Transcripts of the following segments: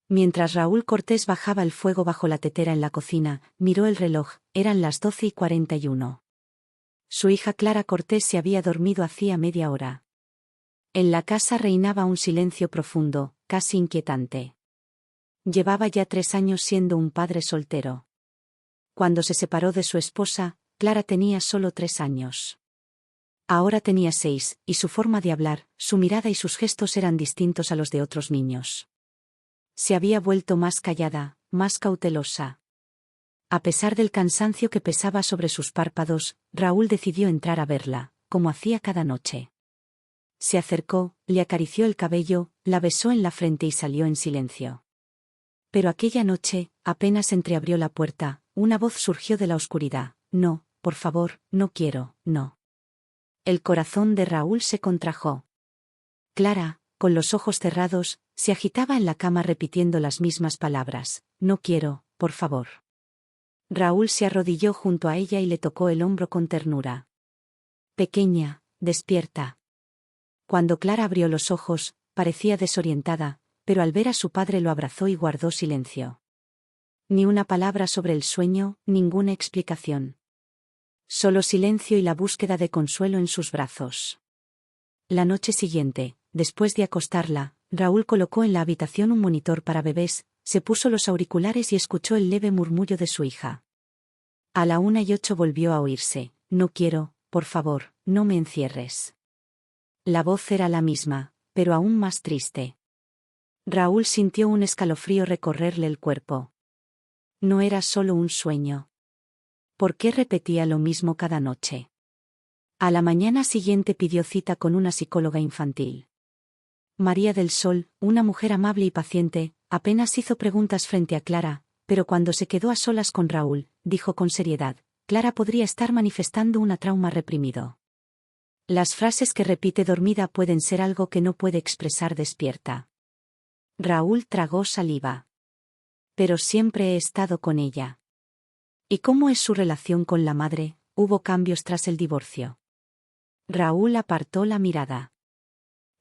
Mientras Raúl Cortés bajaba el fuego bajo la tetera en la cocina, miró el reloj, eran las 12:41. Su hija Clara Cortés se había dormido hacía media hora. En la casa reinaba un silencio profundo, casi inquietante. Llevaba ya 3 años siendo un padre soltero. Cuando se separó de su esposa, Clara tenía solo 3 años. Ahora tenía 6, y su forma de hablar, su mirada y sus gestos eran distintos a los de otros niños. Se había vuelto más callada, más cautelosa. A pesar del cansancio que pesaba sobre sus párpados, Raúl decidió entrar a verla, como hacía cada noche. Se acercó, le acarició el cabello, la besó en la frente y salió en silencio. Pero aquella noche, apenas entreabrió la puerta, una voz surgió de la oscuridad: «No, por favor, no quiero, no». El corazón de Raúl se contrajo. Clara, con los ojos cerrados, se agitaba en la cama repitiendo las mismas palabras: «No quiero, por favor». Raúl se arrodilló junto a ella y le tocó el hombro con ternura. «Pequeña, despierta». Cuando Clara abrió los ojos, parecía desorientada, pero al ver a su padre lo abrazó y guardó silencio. Ni una palabra sobre el sueño, ninguna explicación. Solo silencio y la búsqueda de consuelo en sus brazos. La noche siguiente, después de acostarla, Raúl colocó en la habitación un monitor para bebés, se puso los auriculares y escuchó el leve murmullo de su hija. A la 1:08 volvió a oírse: «No quiero, por favor, no me encierres». La voz era la misma, pero aún más triste. Raúl sintió un escalofrío recorrerle el cuerpo. No era solo un sueño. ¿Por qué repetía lo mismo cada noche? A la mañana siguiente pidió cita con una psicóloga infantil. María del Sol, una mujer amable y paciente, apenas hizo preguntas frente a Clara, pero cuando se quedó a solas con Raúl, dijo con seriedad: «Clara podría estar manifestando un trauma reprimido. Las frases que repite dormida pueden ser algo que no puede expresar despierta». Raúl tragó saliva. «Pero siempre he estado con ella». «¿Y cómo es su relación con la madre? ¿Hubo cambios tras el divorcio?». Raúl apartó la mirada.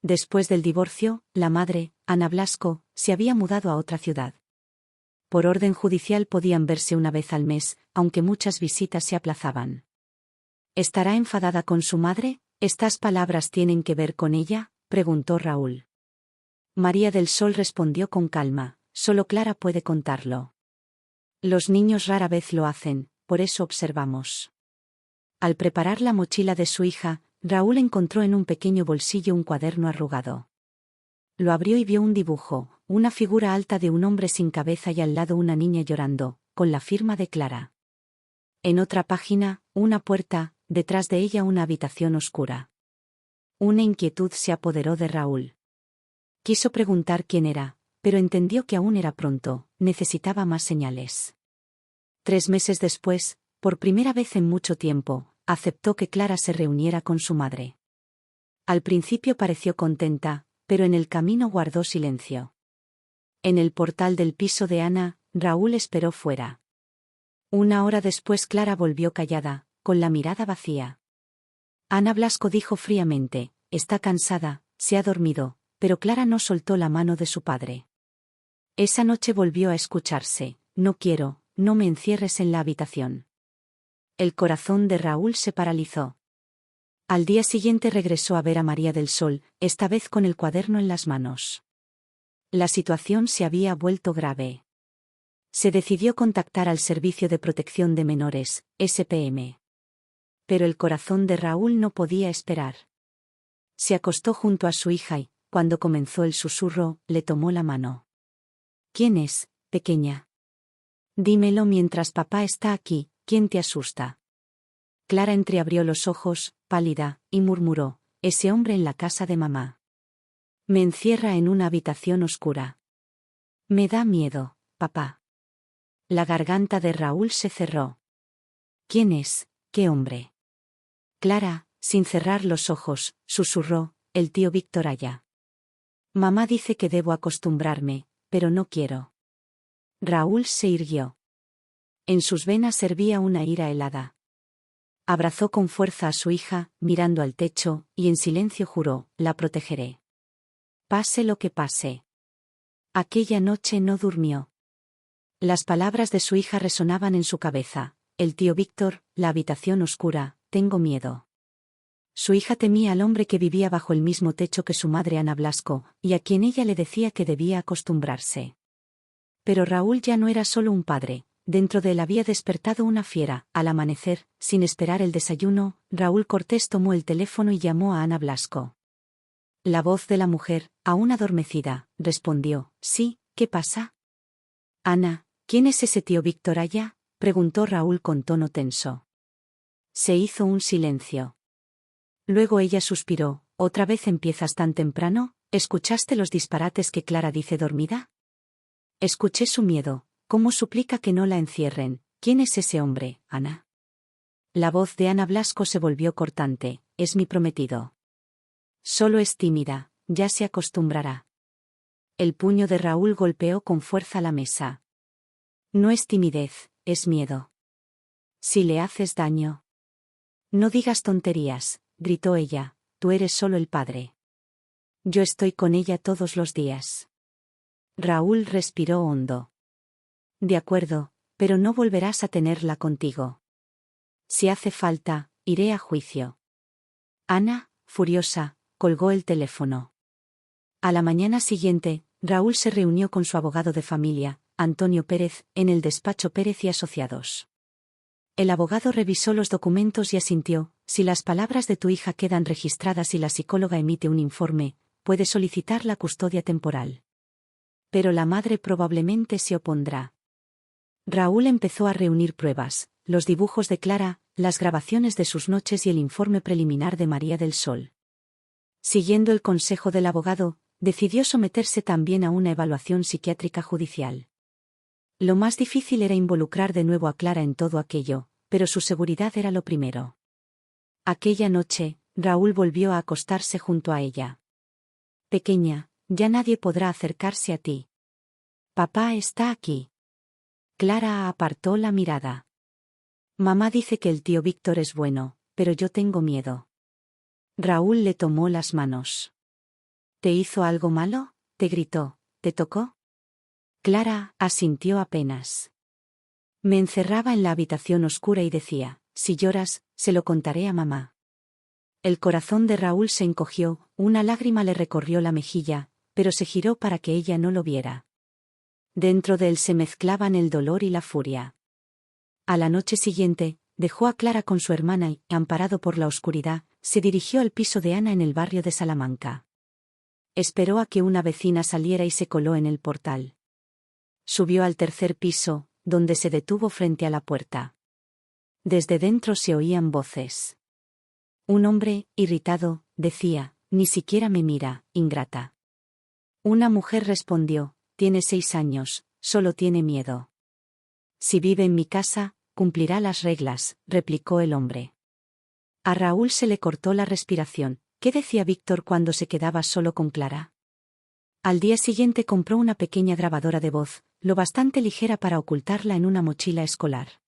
Después del divorcio, la madre, Ana Blasco, se había mudado a otra ciudad. Por orden judicial podían verse una vez al mes, aunque muchas visitas se aplazaban. ¿Estará enfadada con su madre? ¿Estas palabras tienen que ver con ella?, preguntó Raúl. María del Sol respondió con calma: «Solo Clara puede contarlo. Los niños rara vez lo hacen, por eso observamos». Al preparar la mochila de su hija, Raúl encontró en un pequeño bolsillo un cuaderno arrugado. Lo abrió y vio un dibujo, una figura alta de un hombre sin cabeza y al lado una niña llorando, con la firma de Clara. En otra página, una puerta, detrás de ella una habitación oscura. Una inquietud se apoderó de Raúl. Quiso preguntar quién era, pero entendió que aún era pronto, necesitaba más señales. 3 meses después, por primera vez en mucho tiempo, aceptó que Clara se reuniera con su madre. Al principio pareció contenta, pero en el camino guardó silencio. En el portal del piso de Ana, Raúl esperó fuera. 1 hora después Clara volvió callada, con la mirada vacía. Ana Blasco dijo fríamente: «Está cansada, se ha dormido», pero Clara no soltó la mano de su padre. Esa noche volvió a escucharse: «No quiero, no me encierres en la habitación». El corazón de Raúl se paralizó. Al día siguiente regresó a ver a María del Sol, esta vez con el cuaderno en las manos. La situación se había vuelto grave. Se decidió contactar al Servicio de Protección de Menores, SPM. Pero el corazón de Raúl no podía esperar. Se acostó junto a su hija y, cuando comenzó el susurro, le tomó la mano. «¿Quién es, pequeña? Dímelo mientras papá está aquí, ¿quién te asusta?». Clara entreabrió los ojos, pálida, y murmuró: «Ese hombre en la casa de mamá. Me encierra en una habitación oscura. Me da miedo, papá». La garganta de Raúl se cerró. «¿Quién es? ¿Qué hombre?». Clara, sin cerrar los ojos, susurró: «El tío Víctor Aya. Mamá dice que debo acostumbrarme, pero no quiero». Raúl se irguió. En sus venas hervía una ira helada. Abrazó con fuerza a su hija, mirando al techo, y en silencio juró: «La protegeré. Pase lo que pase». Aquella noche no durmió. Las palabras de su hija resonaban en su cabeza. El tío Víctor, la habitación oscura, tengo miedo. Su hija temía al hombre que vivía bajo el mismo techo que su madre Ana Blasco, y a quien ella le decía que debía acostumbrarse. Pero Raúl ya no era solo un padre, dentro de él había despertado una fiera. Al amanecer, sin esperar el desayuno, Raúl Cortés tomó el teléfono y llamó a Ana Blasco. La voz de la mujer, aún adormecida, respondió: sí, ¿qué pasa? Ana, ¿quién es ese tío Víctor allá?, preguntó Raúl con tono tenso. Se hizo un silencio. Luego ella suspiró: ¿otra vez empiezas tan temprano? ¿Escuchaste los disparates que Clara dice dormida? Escuché su miedo, cómo suplica que no la encierren. ¿Quién es ese hombre, Ana? La voz de Ana Blasco se volvió cortante: es mi prometido. Solo es tímida, ya se acostumbrará. El puño de Raúl golpeó con fuerza la mesa. No es timidez, es miedo. Si le haces daño. No digas tonterías, gritó ella, tú eres solo el padre. Yo estoy con ella todos los días. Raúl respiró hondo. De acuerdo, pero no volverás a tenerla contigo. Si hace falta, iré a juicio. Ana, furiosa, colgó el teléfono. A la mañana siguiente, Raúl se reunió con su abogado de familia, Antonio Pérez, en el despacho Pérez y Asociados. El abogado revisó los documentos y asintió: si las palabras de tu hija quedan registradas y la psicóloga emite un informe, puede solicitar la custodia temporal. Pero la madre probablemente se opondrá. Raúl empezó a reunir pruebas: los dibujos de Clara, las grabaciones de sus noches y el informe preliminar de María del Sol. Siguiendo el consejo del abogado, decidió someterse también a una evaluación psiquiátrica judicial. Lo más difícil era involucrar de nuevo a Clara en todo aquello, pero su seguridad era lo primero. Aquella noche, Raúl volvió a acostarse junto a ella. Pequeña, ya nadie podrá acercarse a ti. Papá está aquí. Clara apartó la mirada. Mamá dice que el tío Víctor es bueno, pero yo tengo miedo. Raúl le tomó las manos. ¿Te hizo algo malo?, te gritó, ¿te tocó? Clara asintió apenas. Me encerraba en la habitación oscura y decía: si lloras, se lo contaré a mamá. El corazón de Raúl se encogió, una lágrima le recorrió la mejilla, pero se giró para que ella no lo viera. Dentro de él se mezclaban el dolor y la furia. A la noche siguiente, dejó a Clara con su hermana y, amparado por la oscuridad, se dirigió al piso de Ana en el barrio de Salamanca. Esperó a que una vecina saliera y se coló en el portal. Subió al tercer piso, donde se detuvo frente a la puerta. Desde dentro se oían voces. Un hombre, irritado, decía: ni siquiera me mira, ingrata. Una mujer respondió: tiene 6 años, solo tiene miedo. Si vive en mi casa, cumplirá las reglas, replicó el hombre. A Raúl se le cortó la respiración. ¿Qué decía Víctor cuando se quedaba solo con Clara? Al día siguiente compró una pequeña grabadora de voz, lo bastante ligera para ocultarla en una mochila escolar.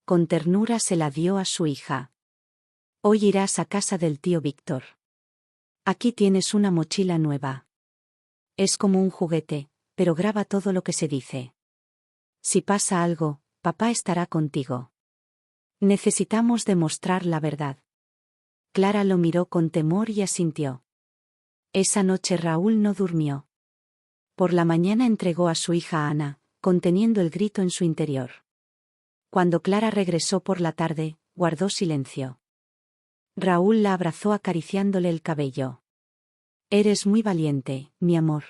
Con ternura se la dio a su hija. Hoy irás a casa del tío Víctor. Aquí tienes una mochila nueva. Es como un juguete, pero graba todo lo que se dice. Si pasa algo, papá estará contigo. Necesitamos demostrar la verdad. Clara lo miró con temor y asintió. Esa noche Raúl no durmió. Por la mañana entregó a su hija Ana, conteniendo el grito en su interior. Cuando Clara regresó por la tarde, guardó silencio. Raúl la abrazó acariciándole el cabello. Eres muy valiente, mi amor.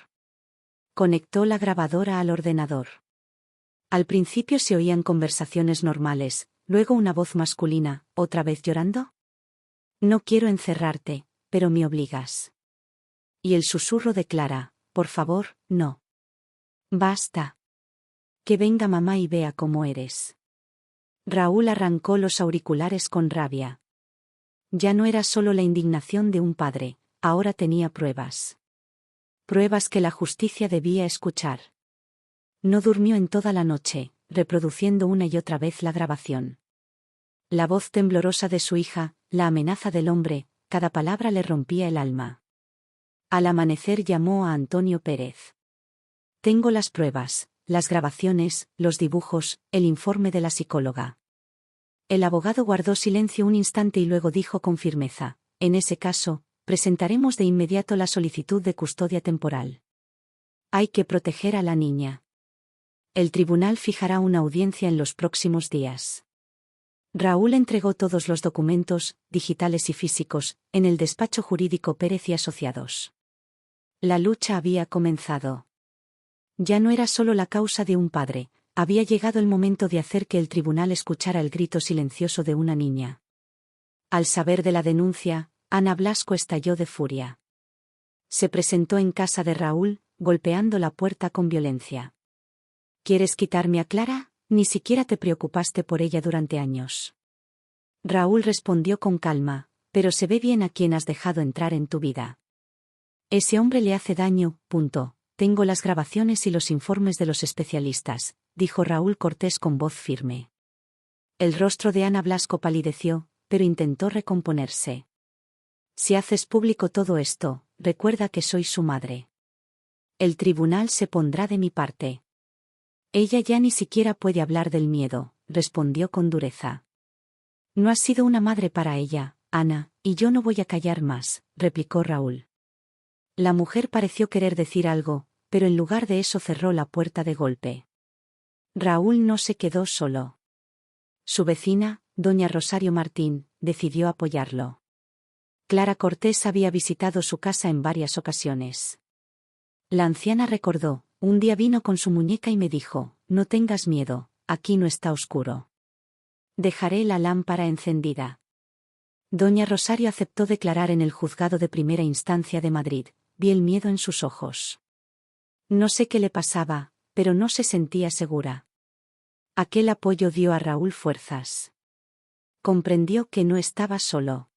Conectó la grabadora al ordenador. Al principio se oían conversaciones normales, luego una voz masculina: ¿otra vez llorando? No quiero encerrarte, pero me obligas. Y el susurro de Clara: por favor, no. Basta. Que venga mamá y vea cómo eres. Raúl arrancó los auriculares con rabia. Ya no era solo la indignación de un padre, ahora tenía pruebas. Pruebas que la justicia debía escuchar. No durmió en toda la noche, reproduciendo una y otra vez la grabación. La voz temblorosa de su hija, la amenaza del hombre, cada palabra le rompía el alma. Al amanecer llamó a Antonio Pérez. Tengo las pruebas, las grabaciones, los dibujos, el informe de la psicóloga. El abogado guardó silencio un instante y luego dijo con firmeza: en ese caso, presentaremos de inmediato la solicitud de custodia temporal. Hay que proteger a la niña. El tribunal fijará una audiencia en los próximos días. Raúl entregó todos los documentos, digitales y físicos, en el despacho jurídico Pérez y Asociados. La lucha había comenzado. Ya no era solo la causa de un padre, había llegado el momento de hacer que el tribunal escuchara el grito silencioso de una niña. Al saber de la denuncia, Ana Blasco estalló de furia. Se presentó en casa de Raúl, golpeando la puerta con violencia. ¿Quieres quitarme a Clara? Ni siquiera te preocupaste por ella durante años. Raúl respondió con calma: pero se ve bien a quien has dejado entrar en tu vida. Ese hombre le hace daño, punto. Tengo las grabaciones y los informes de los especialistas, dijo Raúl Cortés con voz firme. El rostro de Ana Blasco palideció, pero intentó recomponerse. Si haces público todo esto, recuerda que soy su madre. El tribunal se pondrá de mi parte. Ella ya ni siquiera puede hablar del miedo, respondió con dureza. No has sido una madre para ella, Ana, y yo no voy a callar más, replicó Raúl. La mujer pareció querer decir algo, pero en lugar de eso cerró la puerta de golpe. Raúl no se quedó solo. Su vecina, doña Rosario Martín, decidió apoyarlo. Clara Cortés había visitado su casa en varias ocasiones. La anciana recordó: un día vino con su muñeca y me dijo: no tengas miedo, aquí no está oscuro. Dejaré la lámpara encendida. Doña Rosario aceptó declarar en el juzgado de primera instancia de Madrid. Vi el miedo en sus ojos. No sé qué le pasaba, pero no se sentía segura. Aquel apoyo dio a Raúl fuerzas. Comprendió que no estaba solo.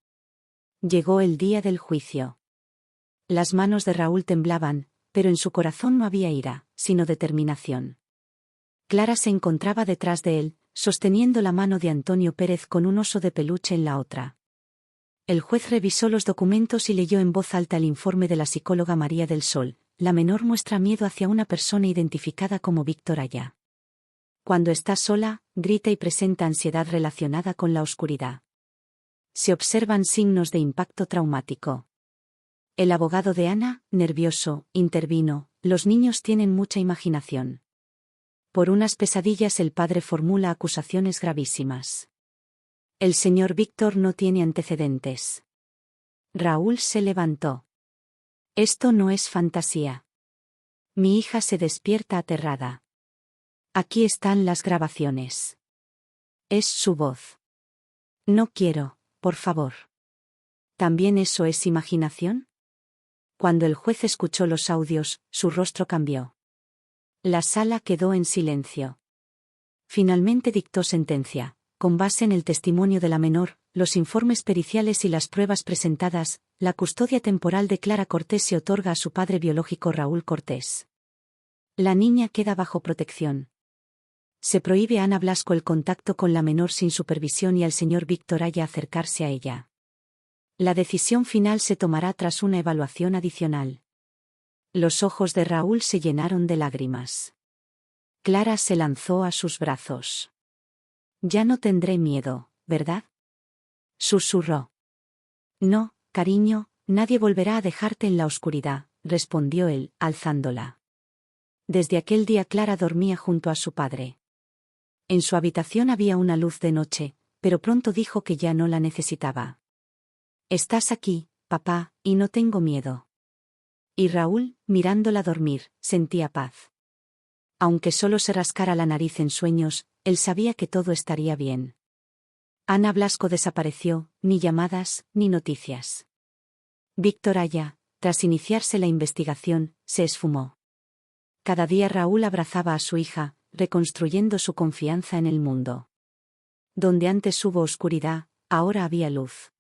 Llegó el día del juicio. Las manos de Raúl temblaban, pero en su corazón no había ira, sino determinación. Clara se encontraba detrás de él, sosteniendo la mano de Antonio Pérez con un oso de peluche en la otra. El juez revisó los documentos y leyó en voz alta el informe de la psicóloga María del Sol: la menor muestra miedo hacia una persona identificada como Víctor Aya. Cuando está sola, grita y presenta ansiedad relacionada con la oscuridad. Se observan signos de impacto traumático. El abogado de Ana, nervioso, intervino: los niños tienen mucha imaginación. Por unas pesadillas el padre formula acusaciones gravísimas. El señor Víctor no tiene antecedentes. Raúl se levantó. Esto no es fantasía. Mi hija se despierta aterrada. Aquí están las grabaciones. Es su voz. No quiero, por favor. ¿También eso es imaginación? Cuando el juez escuchó los audios, su rostro cambió. La sala quedó en silencio. Finalmente dictó sentencia. Con base en el testimonio de la menor, los informes periciales y las pruebas presentadas, la custodia temporal de Clara Cortés se otorga a su padre biológico Raúl Cortés. La niña queda bajo protección. Se prohíbe a Ana Blasco el contacto con la menor sin supervisión y al señor Víctor Aya acercarse a ella. La decisión final se tomará tras una evaluación adicional. Los ojos de Raúl se llenaron de lágrimas. Clara se lanzó a sus brazos. Ya no tendré miedo, ¿verdad? Susurró. No, cariño, nadie volverá a dejarte en la oscuridad, respondió él, alzándola. Desde aquel día Clara dormía junto a su padre. En su habitación había una luz de noche, pero pronto dijo que ya no la necesitaba. Estás aquí, papá, y no tengo miedo. Y Raúl, mirándola dormir, sentía paz. Aunque solo se rascara la nariz en sueños, él sabía que todo estaría bien. Ana Blasco desapareció, ni llamadas, ni noticias. Víctor Aya, tras iniciarse la investigación, se esfumó. Cada día Raúl abrazaba a su hija, reconstruyendo su confianza en el mundo. Donde antes hubo oscuridad, ahora había luz.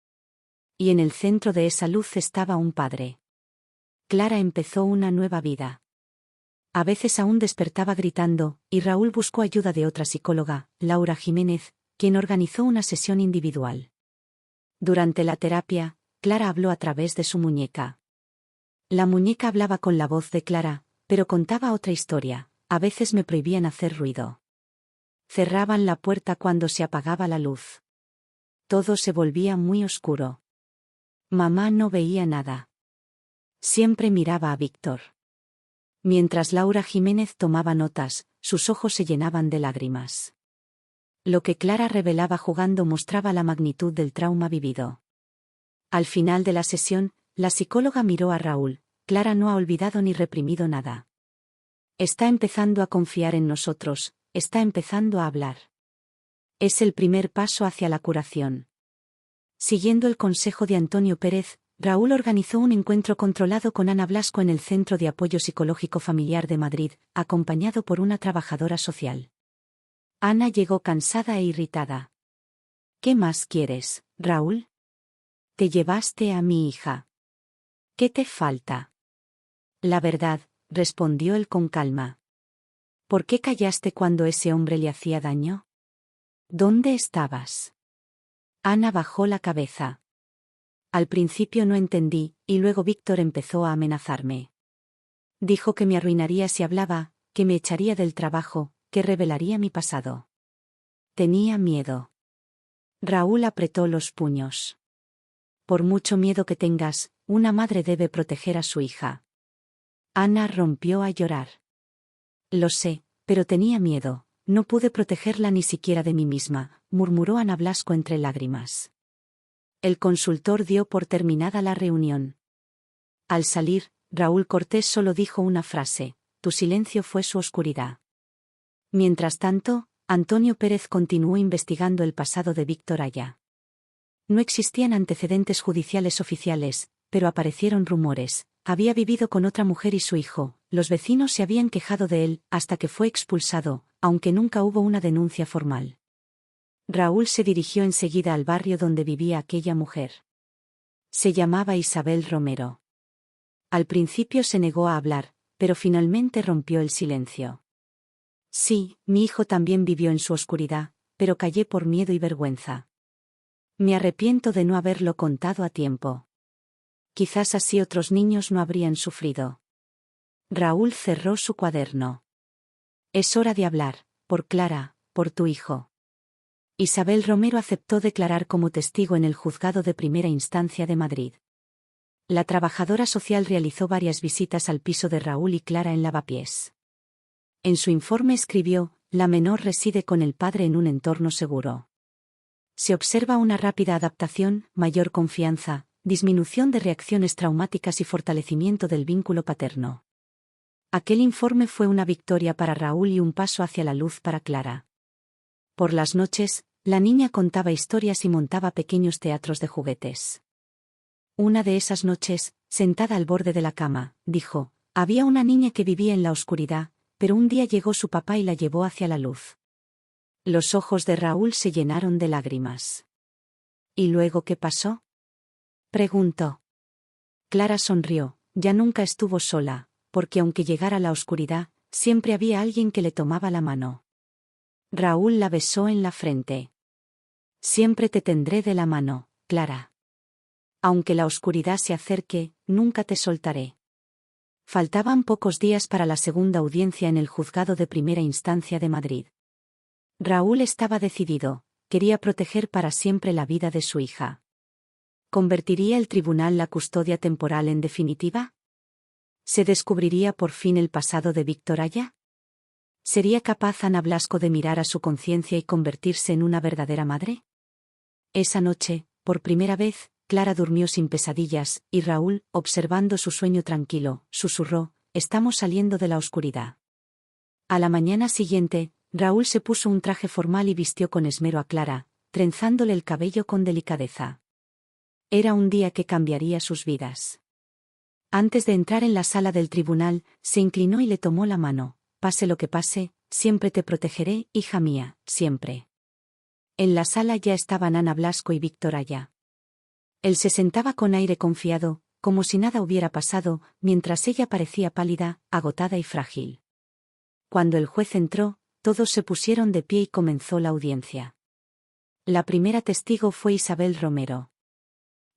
Y en el centro de esa luz estaba un padre. Clara empezó una nueva vida. A veces aún despertaba gritando, y Raúl buscó ayuda de otra psicóloga, Laura Jiménez, quien organizó una sesión individual. Durante la terapia, Clara habló a través de su muñeca. La muñeca hablaba con la voz de Clara, pero contaba otra historia. A veces me prohibían hacer ruido. Cerraban la puerta cuando se apagaba la luz. Todo se volvía muy oscuro. Mamá no veía nada. Siempre miraba a Víctor. Mientras Laura Jiménez tomaba notas, sus ojos se llenaban de lágrimas. Lo que Clara revelaba jugando mostraba la magnitud del trauma vivido. Al final de la sesión, la psicóloga miró a Raúl. Clara no ha olvidado ni reprimido nada. Está empezando a confiar en nosotros, está empezando a hablar. Es el primer paso hacia la curación. Siguiendo el consejo de Antonio Pérez, Raúl organizó un encuentro controlado con Ana Blasco en el Centro de Apoyo Psicológico Familiar de Madrid, acompañado por una trabajadora social. Ana llegó cansada e irritada. ¿Qué más quieres, Raúl? Te llevaste a mi hija. ¿Qué te falta? La verdad, respondió él con calma. ¿Por qué callaste cuando ese hombre le hacía daño? ¿Dónde estabas? Ana bajó la cabeza. Al principio no entendí, y luego Víctor empezó a amenazarme. Dijo que me arruinaría si hablaba, que me echaría del trabajo, que revelaría mi pasado. Tenía miedo. Raúl apretó los puños. Por mucho miedo que tengas, una madre debe proteger a su hija. Ana rompió a llorar. Lo sé, pero tenía miedo, no pude protegerla ni siquiera de mí misma, murmuró Ana Blasco entre lágrimas. El consultor dio por terminada la reunión. Al salir, Raúl Cortés solo dijo una frase: tu silencio fue su oscuridad. Mientras tanto, Antonio Pérez continuó investigando el pasado de Víctor Aya. No existían antecedentes judiciales oficiales, pero aparecieron rumores. Había vivido con otra mujer y su hijo, los vecinos se habían quejado de él, hasta que fue expulsado, aunque nunca hubo una denuncia formal. Raúl se dirigió enseguida al barrio donde vivía aquella mujer. Se llamaba Isabel Romero. Al principio se negó a hablar, pero finalmente rompió el silencio. Sí, mi hijo también vivió en su oscuridad, pero callé por miedo y vergüenza. Me arrepiento de no haberlo contado a tiempo. Quizás así otros niños no habrían sufrido. Raúl cerró su cuaderno. Es hora de hablar, por Clara, por tu hijo. Isabel Romero aceptó declarar como testigo en el juzgado de primera instancia de Madrid. La trabajadora social realizó varias visitas al piso de Raúl y Clara en Lavapiés. En su informe escribió: la menor reside con el padre en un entorno seguro. Se observa una rápida adaptación, mayor confianza, disminución de reacciones traumáticas y fortalecimiento del vínculo paterno. Aquel informe fue una victoria para Raúl y un paso hacia la luz para Clara. Por las noches, la niña contaba historias y montaba pequeños teatros de juguetes. Una de esas noches, sentada al borde de la cama, dijo: había una niña que vivía en la oscuridad, pero un día llegó su papá y la llevó hacia la luz. Los ojos de Raúl se llenaron de lágrimas. ¿Y luego qué pasó?, preguntó. Clara sonrió: ya nunca estuvo sola, porque aunque llegara la oscuridad, siempre había alguien que le tomaba la mano. Raúl la besó en la frente. Siempre te tendré de la mano, Clara. Aunque la oscuridad se acerque, nunca te soltaré. Faltaban pocos días para la segunda audiencia en el juzgado de primera instancia de Madrid. Raúl estaba decidido, quería proteger para siempre la vida de su hija. ¿Convertiría el tribunal la custodia temporal en definitiva? ¿Se descubriría por fin el pasado de Víctor Aya? ¿Sería capaz Ana Blasco de mirar a su conciencia y convertirse en una verdadera madre? Esa noche, por primera vez, Clara durmió sin pesadillas, y Raúl, observando su sueño tranquilo, susurró: estamos saliendo de la oscuridad. A la mañana siguiente, Raúl se puso un traje formal y vistió con esmero a Clara, trenzándole el cabello con delicadeza. Era un día que cambiaría sus vidas. Antes de entrar en la sala del tribunal, se inclinó y le tomó la mano: pase lo que pase, siempre te protegeré, hija mía, siempre. En la sala ya estaban Ana Blasco y Víctor Aya. Él se sentaba con aire confiado, como si nada hubiera pasado, mientras ella parecía pálida, agotada y frágil. Cuando el juez entró, todos se pusieron de pie y comenzó la audiencia. La primera testigo fue Isabel Romero.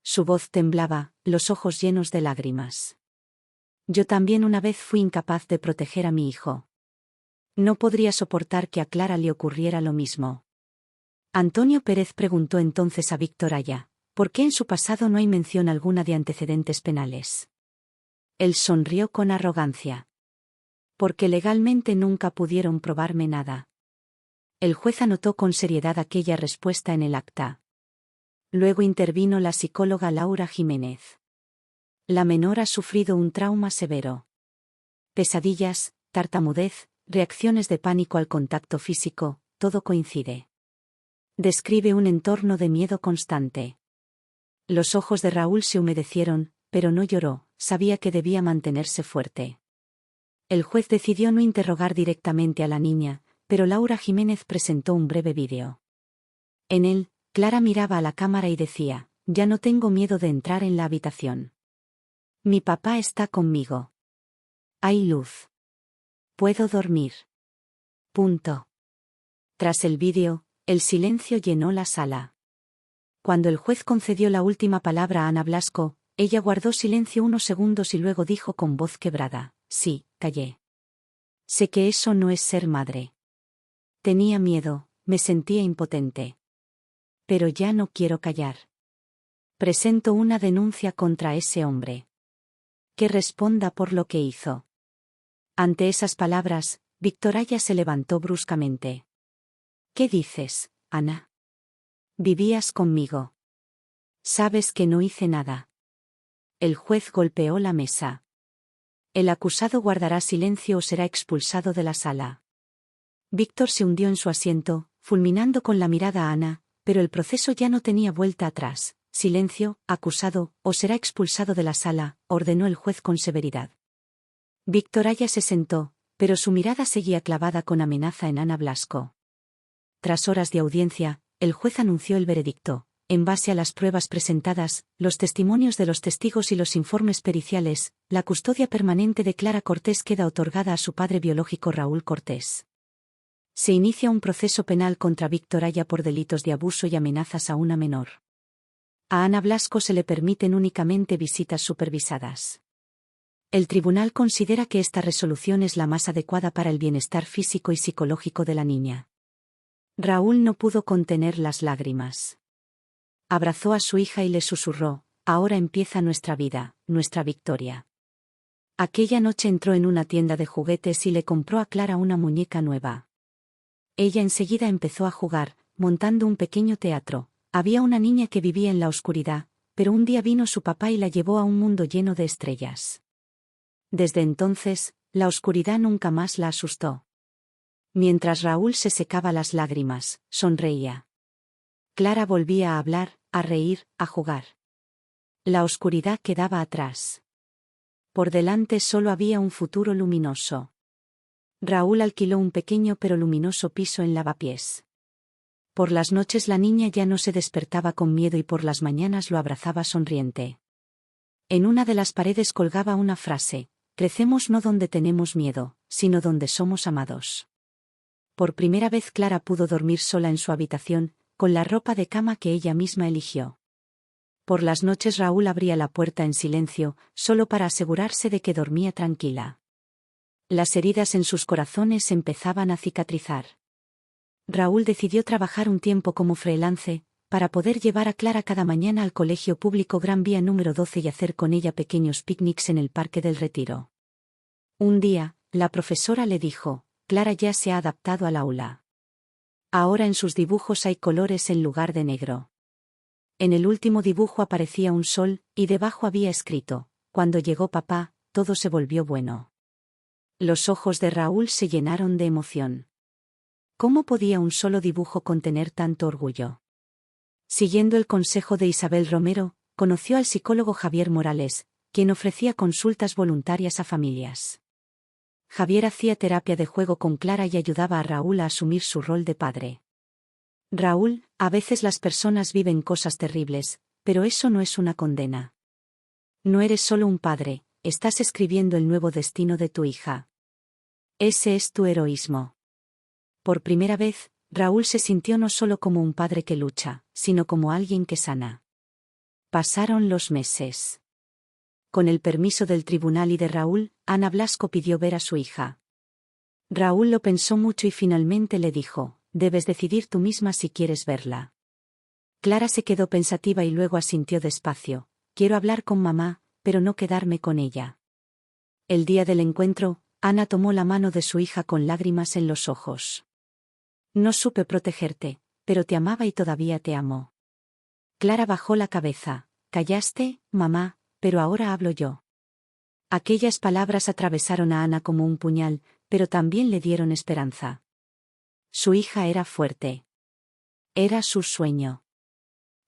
Su voz temblaba, los ojos llenos de lágrimas. Yo también una vez fui incapaz de proteger a mi hijo. No podría soportar que a Clara le ocurriera lo mismo. Antonio Pérez preguntó entonces a Víctor Aya, ¿por qué en su pasado no hay mención alguna de antecedentes penales? Él sonrió con arrogancia. Porque legalmente nunca pudieron probarme nada. El juez anotó con seriedad aquella respuesta en el acta. Luego intervino la psicóloga Laura Jiménez. La menor ha sufrido un trauma severo. Pesadillas, tartamudez, reacciones de pánico al contacto físico, todo coincide. Describe un entorno de miedo constante. Los ojos de Raúl se humedecieron, pero no lloró, sabía que debía mantenerse fuerte. El juez decidió no interrogar directamente a la niña, pero Laura Jiménez presentó un breve vídeo. En él, Clara miraba a la cámara y decía, ya no tengo miedo de entrar en la habitación. Mi papá está conmigo. Hay luz. Puedo dormir. Punto. Tras el vídeo, el silencio llenó la sala. Cuando el juez concedió la última palabra a Ana Blasco, ella guardó silencio unos segundos y luego dijo con voz quebrada, sí, callé. Sé que eso no es ser madre. Tenía miedo, me sentía impotente. Pero ya no quiero callar. Presento una denuncia contra ese hombre. Que responda por lo que hizo. Ante esas palabras, Víctor Aya se levantó bruscamente. ¿Qué dices, Ana? Vivías conmigo. Sabes que no hice nada. El juez golpeó la mesa. El acusado guardará silencio o será expulsado de la sala. Víctor se hundió en su asiento, fulminando con la mirada a Ana, pero el proceso ya no tenía vuelta atrás. Silencio, acusado, o será expulsado de la sala, ordenó el juez con severidad. Víctor Aya se sentó, pero su mirada seguía clavada con amenaza en Ana Blasco. Tras horas de audiencia, el juez anunció el veredicto. En base a las pruebas presentadas, los testimonios de los testigos y los informes periciales, la custodia permanente de Clara Cortés queda otorgada a su padre biológico Raúl Cortés. Se inicia un proceso penal contra Víctor Aya por delitos de abuso y amenazas a una menor. A Ana Blasco se le permiten únicamente visitas supervisadas. El tribunal considera que esta resolución es la más adecuada para el bienestar físico y psicológico de la niña. Raúl no pudo contener las lágrimas. Abrazó a su hija y le susurró, ahora empieza nuestra vida, nuestra victoria. Aquella noche entró en una tienda de juguetes y le compró a Clara una muñeca nueva. Ella enseguida empezó a jugar, montando un pequeño teatro. Había una niña que vivía en la oscuridad, pero un día vino su papá y la llevó a un mundo lleno de estrellas. Desde entonces, la oscuridad nunca más la asustó. Mientras Raúl se secaba las lágrimas, sonreía. Clara volvía a hablar, a reír, a jugar. La oscuridad quedaba atrás. Por delante solo había un futuro luminoso. Raúl alquiló un pequeño pero luminoso piso en Lavapiés. Por las noches la niña ya no se despertaba con miedo y por las mañanas lo abrazaba sonriente. En una de las paredes colgaba una frase, crecemos no donde tenemos miedo, sino donde somos amados. Por primera vez Clara pudo dormir sola en su habitación, con la ropa de cama que ella misma eligió. Por las noches Raúl abría la puerta en silencio, solo para asegurarse de que dormía tranquila. Las heridas en sus corazones empezaban a cicatrizar. Raúl decidió trabajar un tiempo como freelance, para poder llevar a Clara cada mañana al colegio público Gran Vía número 12 y hacer con ella pequeños picnics en el Parque del Retiro. Un día, la profesora le dijo, Clara ya se ha adaptado al aula. Ahora en sus dibujos hay colores en lugar de negro. En el último dibujo aparecía un sol, y debajo había escrito, cuando llegó papá, todo se volvió bueno. Los ojos de Raúl se llenaron de emoción. ¿Cómo podía un solo dibujo contener tanto orgullo? Siguiendo el consejo de Isabel Romero, conoció al psicólogo Javier Morales, quien ofrecía consultas voluntarias a familias. Javier hacía terapia de juego con Clara y ayudaba a Raúl a asumir su rol de padre. Raúl, a veces las personas viven cosas terribles, pero eso no es una condena. No eres solo un padre, estás escribiendo el nuevo destino de tu hija. Ese es tu heroísmo. Por primera vez, Raúl se sintió no solo como un padre que lucha, sino como alguien que sana. Pasaron los meses. con el permiso del tribunal y de Raúl, Ana Blasco pidió ver a su hija. Raúl lo pensó mucho y finalmente le dijo: «Debes decidir tú misma si quieres verla». Clara se quedó pensativa y luego asintió despacio: «Quiero hablar con mamá, pero no quedarme con ella». El día del encuentro, Ana tomó la mano de su hija con lágrimas en los ojos. «No supe protegerte, pero te amaba y todavía te amo». Clara bajó la cabeza. «Callaste, mamá, pero ahora hablo yo». Aquellas palabras atravesaron a Ana como un puñal, pero también le dieron esperanza. Su hija era fuerte. Era su sueño.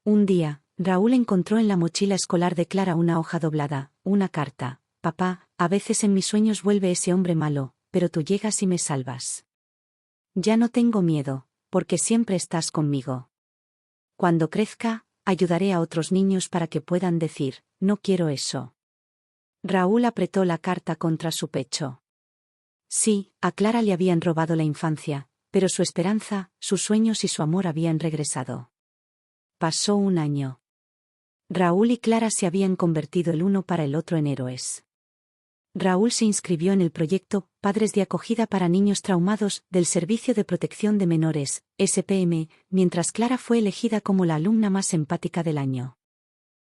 Un día, Raúl encontró en la mochila escolar de Clara una hoja doblada, una carta. «Papá, a veces en mis sueños vuelve ese hombre malo, pero tú llegas y me salvas. Ya no tengo miedo, porque siempre estás conmigo. Cuando crezca, ayudaré a otros niños para que puedan decir: no quiero eso». Raúl apretó la carta contra su pecho. Sí, a Clara le habían robado la infancia, pero su esperanza, sus sueños y su amor habían regresado. Pasó un año. Raúl y Clara se habían convertido el uno para el otro en héroes. Raúl se inscribió en el proyecto Padres de Acogida para Niños Traumados del Servicio de Protección de Menores, SPM, mientras Clara fue elegida como la alumna más empática del año.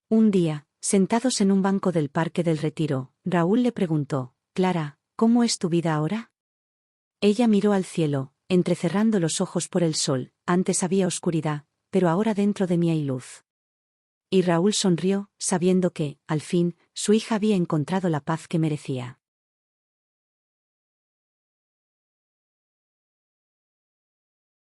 Un día, sentados en un banco del Parque del Retiro, Raúl le preguntó: «Clara, ¿cómo es tu vida ahora?». Ella miró al cielo, entrecerrando los ojos por el sol. «Antes había oscuridad, pero ahora dentro de mí hay luz». Y Raúl sonrió, sabiendo que, al fin, su hija había encontrado la paz que merecía.